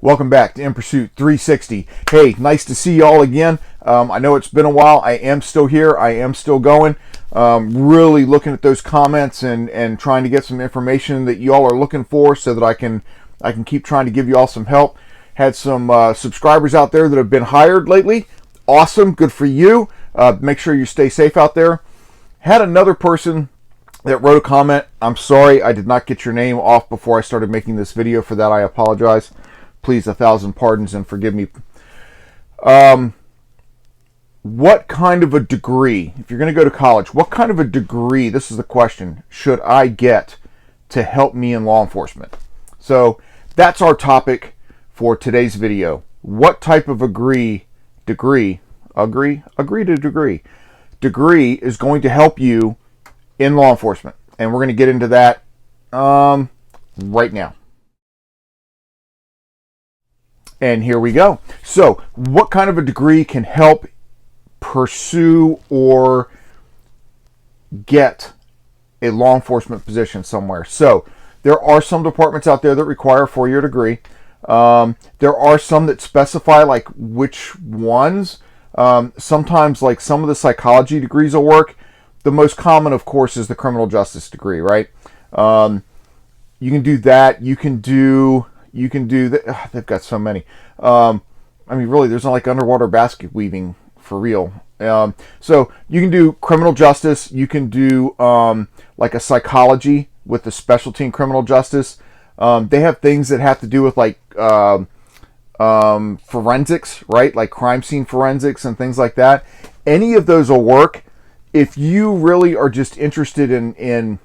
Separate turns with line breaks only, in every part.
Welcome back to In Pursuit 360. Hey, nice to see you all again. I know it's been a while. I am still here. I am still going. Really looking at those comments and trying to get some information that you all are looking for so that I can keep trying to give you all some help. Had some subscribers out there that have been hired lately. Awesome. Good for you. Make sure you stay safe out there. Had another person that wrote a comment. I'm sorry I did not get your name off before I started making this video. For that, I apologize. Please, 1,000 pardons and forgive me. What kind of a degree, if you're going to go to college, what kind of a degree, this is the question, should I get to help me in law enforcement? So that's our topic for today's video. What type of degree is going to help you in law enforcement? And we're going to get into that right now. And here we go. So, what kind of a degree can help pursue or get a law enforcement position somewhere? So, there are some departments out there that require a 4-year degree. There are some that specify like which ones. Sometimes like some of the psychology degrees will work. The most common, of course, is the criminal justice degree, right? You can do that. You can do that. They've got so many. I mean, really, there's not like underwater basket weaving for real. So you can do criminal justice. You can do like a psychology with a specialty in criminal justice. They have things that have to do with like forensics, right? Like crime scene forensics and things like that. Any of those will work if you really are just interested in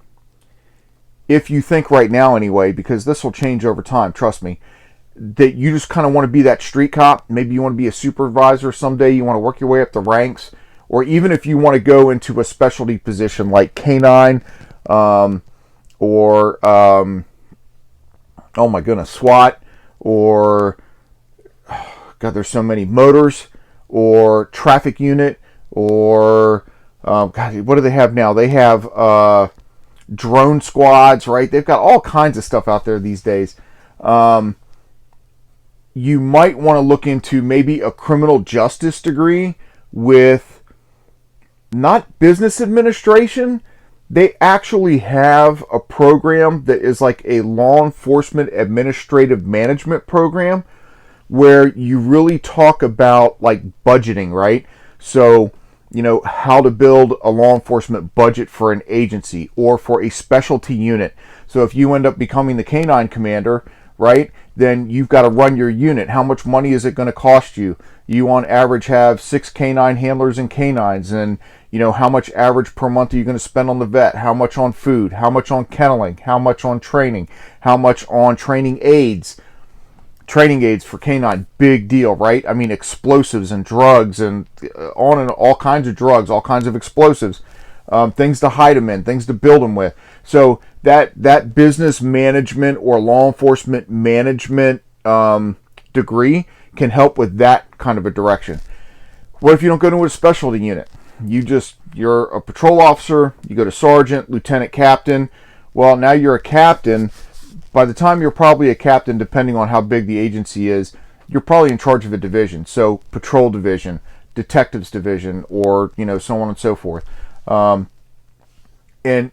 if you think right now anyway, because this will change over time, trust me, that you just kind of want to be that street cop. Maybe you want to be a supervisor someday, you want to work your way up the ranks, or even if you want to go into a specialty position like K9 or oh my goodness, SWAT, or God, there's so many, motors, or traffic unit, or God, what do they have now? They have drone squads, right? They've got all kinds of stuff out there these days. You might want to look into maybe a criminal justice degree with not business administration. They actually have a program that is like a law enforcement administrative management program where you really talk about like budgeting, right? So, you know, how to build a law enforcement budget for an agency or for a specialty unit. So if you end up becoming the K9 commander, right, then you've got to run your unit. How much money is it going to cost you? You on average have 6 K9 handlers and K9s, and you know, how much average per month are you going to spend on the vet? How much on food? How much on kenneling? How much on training? How much on training aids? Training aids for K9, big deal, right? I mean, explosives and drugs and on and all kinds of drugs, all kinds of explosives, things to hide them in, things to build them with. So that business management or law enforcement management degree can help with that kind of a direction. What if you don't go to a specialty unit? You're a patrol officer, you go to sergeant, lieutenant, captain. Well, now you're a captain. By the time you're probably a captain, depending on how big the agency is, you're probably in charge of a division. So patrol division, detectives division, or, you know, so on and so forth. And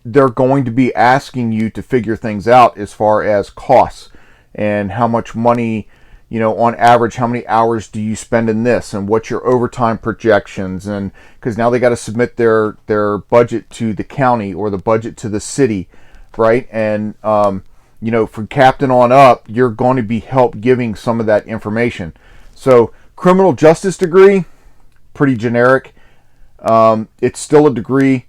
they're going to be asking you to figure things out as far as costs and how much money, you know, on average, how many hours do you spend in this, and what's your overtime projections? And because now they got to submit their budget to the county or the budget to the city, right? And you know, from captain on up, you're going to be help giving some of that information. So criminal justice degree, pretty generic. It's still a degree.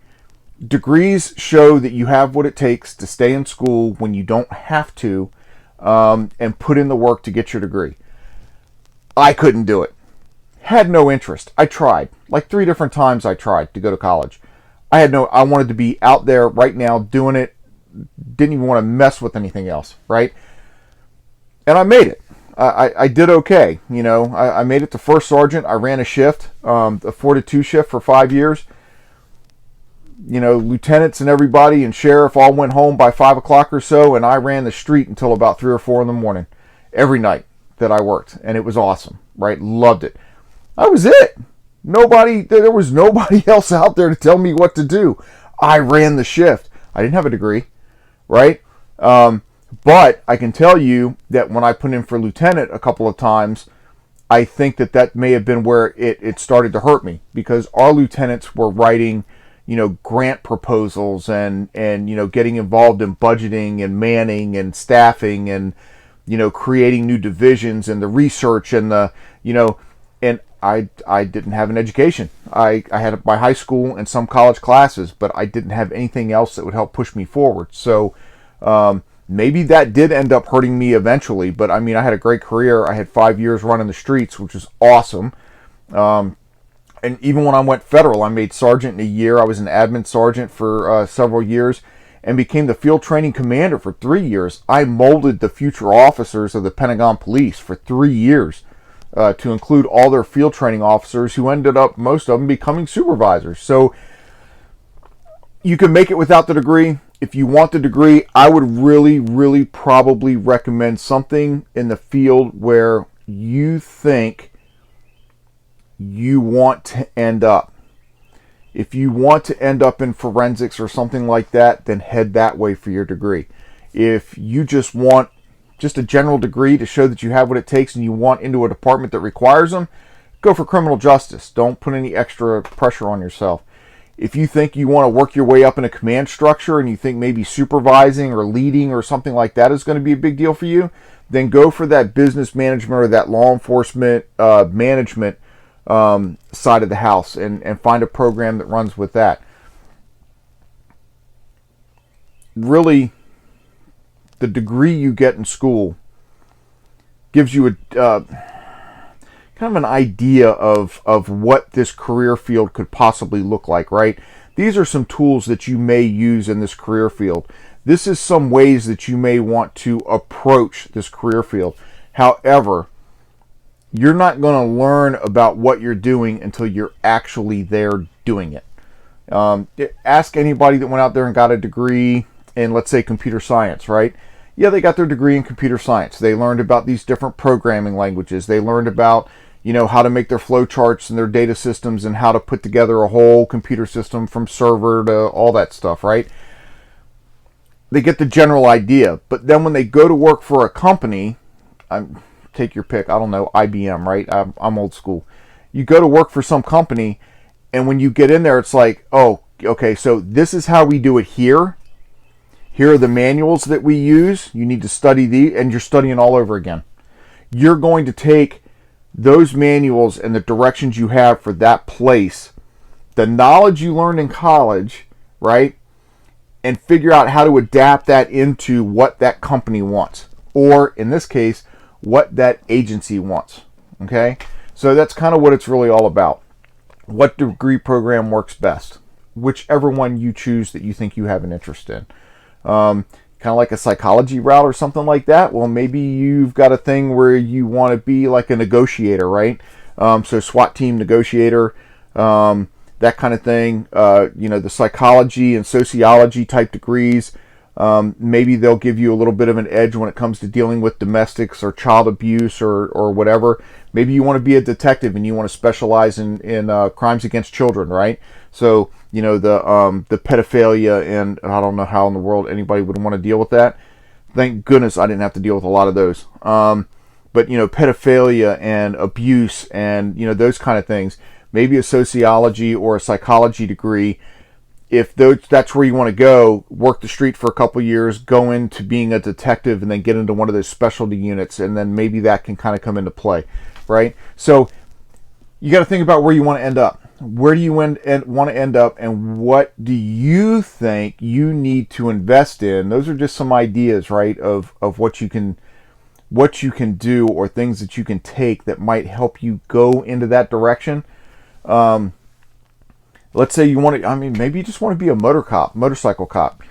Degrees show that you have what it takes to stay in school when you don't have to, and put in the work to get your degree. I couldn't do it. Had no interest. I tried. Like 3 different times I tried to go to college. I wanted to be out there right now doing it. Didn't even want to mess with anything else, right? And I made it. I did okay. You know, I made it to first sergeant. I ran a shift, a 4 to 2 shift for 5 years. You know, lieutenants and everybody and sheriff all went home by 5 o'clock or so, and I ran the street until about 3 or 4 in the morning every night. that I worked, and it was awesome, right? Loved it. I was it. There was nobody else out there to tell me what to do. I ran the shift. I didn't have a degree, right? But I can tell you that when I put in for lieutenant a couple of times, I think that may have been where it started to hurt me, because our lieutenants were writing, grant proposals and getting involved in budgeting and manning and staffing and, creating new divisions and the research and and I didn't have an education. I had my high school and some college classes, but I didn't have anything else that would help push me forward. So, maybe that did end up hurting me eventually, but I mean, I had a great career. I had 5 years running the streets, which was awesome. And even when I went federal, I made sergeant in a year. I was an admin sergeant for several years and became the field training commander for 3 years. I molded the future officers of the Pentagon Police for 3 years, to include all their field training officers, who ended up, most of them, becoming supervisors. So you can make it without the degree. If you want the degree, I would really, really probably recommend something in the field where you think you want to end up. If you want to end up in forensics or something like that, then head that way for your degree. If you just want just a general degree to show that you have what it takes and you want into a department that requires them, go for criminal justice. Don't put any extra pressure on yourself. If you think you want to work your way up in a command structure and you think maybe supervising or leading or something like that is going to be a big deal for you, then go for that business management or that law enforcement management side of the house and find a program that runs with that. Really, the degree you get in school gives you a kind of an idea of what this career field could possibly look like, right? These are some tools that you may use in this career field. This is some ways that you may want to approach this career field. However, you're not going to learn about what you're doing until you're actually there doing it. Ask anybody that went out there and got a degree in, let's say, computer science, right? Yeah, they got their degree in computer science. They learned about these different programming languages. They learned about, how to make their flow charts and their data systems and how to put together a whole computer system from server to all that stuff, right? They get the general idea. But then when they go to work for a company, take your pick, I don't know, IBM, right? I'm old school. You go to work for some company, and when you get in there, it's like, oh, okay, so this is how we do it here. Here are the manuals that we use. You need to study these, and you're studying all over again. You're going to take those manuals and the directions you have for that place, the knowledge you learned in college, right, and figure out how to adapt that into what that company wants, or in this case, what that agency wants. Okay? So that's kind of what it's really all about. What degree program works best? Whichever one you choose that you think you have an interest in. Kind of like a psychology route or something like that. Well, maybe you've got a thing where you want to be like a negotiator, right? So SWAT team negotiator, that kind of thing. The psychology and sociology type degrees. Maybe they'll give you a little bit of an edge when it comes to dealing with domestics or child abuse or whatever. Maybe you want to be a detective and you want to specialize in crimes against children, right? So, the pedophilia, and I don't know how in the world anybody would want to deal with that. Thank goodness I didn't have to deal with a lot of those. But, pedophilia and abuse and, those kind of things. Maybe a sociology or a psychology degree. If that's where you want to go, work the street for a couple years, go into being a detective, and then get into one of those specialty units, and then maybe that can kind of come into play, right? So you got to think about where you want to end up. Where do you want to end up, and what do you think you need to invest in? Those are just some ideas, right, of what you can do, or things that you can take that might help you go into that direction. Let's say you want to, maybe you just want to be a motorcycle cop.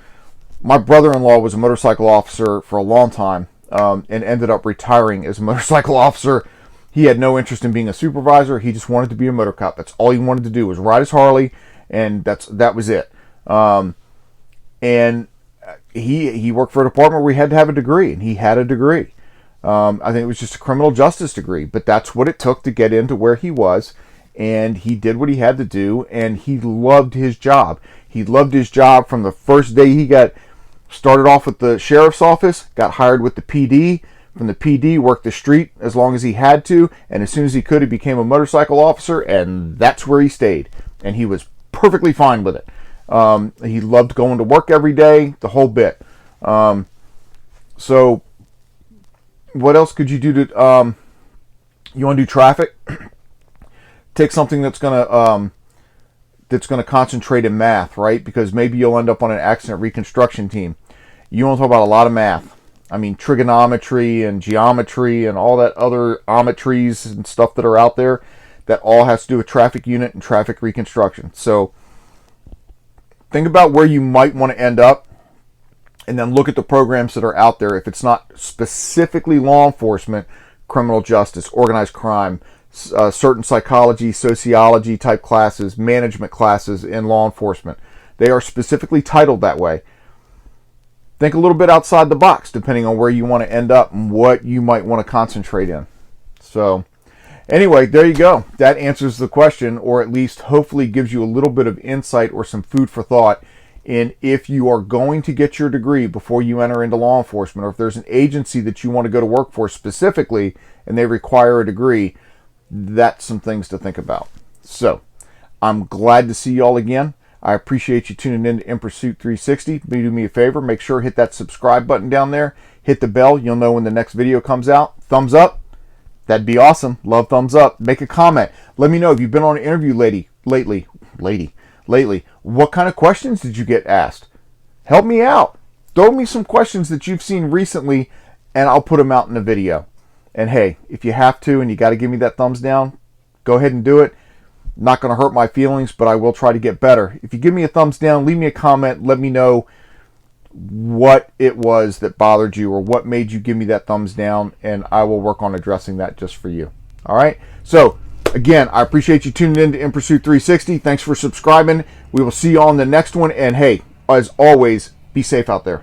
My brother-in-law was a motorcycle officer for a long time, and ended up retiring as a motorcycle officer. He had no interest in being a supervisor. He just wanted to be a motor cop. That's all he wanted to do, was ride his Harley, and that was it. And he worked for a department where he had to have a degree, and he had a degree. I think it was just a criminal justice degree, but that's what it took to get into where he was. And he did what he had to do, and he loved his job. He loved his job from the first day he got started off with the sheriff's office, got hired with the PD. From the PD, worked the street as long as he had to, and as soon as he could, he became a motorcycle officer, and that's where he stayed. And he was perfectly fine with it. He loved going to work every day, the whole bit. So, what else could you do to? You want to do traffic? Take something that's gonna concentrate in math, right? Because maybe you'll end up on an accident reconstruction team. You want to talk about a lot of math. I mean, trigonometry and geometry and all that other ometries and stuff that are out there that all has to do with traffic unit and traffic reconstruction. So think about where you might want to end up and then look at the programs that are out there. If it's not specifically law enforcement, criminal justice, organized crime, certain psychology, sociology type classes, management classes in law enforcement, they are specifically titled that way. Think a little bit outside the box, depending on where you want to end up and what you might want to concentrate in. So, anyway, there you go. That answers the question, or at least hopefully gives you a little bit of insight or some food for thought in if you are going to get your degree before you enter into law enforcement, or if there's an agency that you want to go to work for specifically and they require a degree, that's some things to think about. So, I'm glad to see you all again. I appreciate you tuning in to In Pursuit 360. Do me a favor, make sure to hit that subscribe button down there. Hit the bell. You'll know when the next video comes out. Thumbs up. That'd be awesome. Love thumbs up. Make a comment. Let me know if you've been on an interview lately. What kind of questions did you get asked? Help me out. Throw me some questions that you've seen recently, and I'll put them out in the video. And hey, if you have to and you got to give me that thumbs down, go ahead and do it. Not going to hurt my feelings, but I will try to get better. If you give me a thumbs down, leave me a comment. Let me know what it was that bothered you or what made you give me that thumbs down, and I will work on addressing that just for you. All right? So, again, I appreciate you tuning in to In Pursuit 360. Thanks for subscribing. We will see you on the next one. And hey, as always, be safe out there.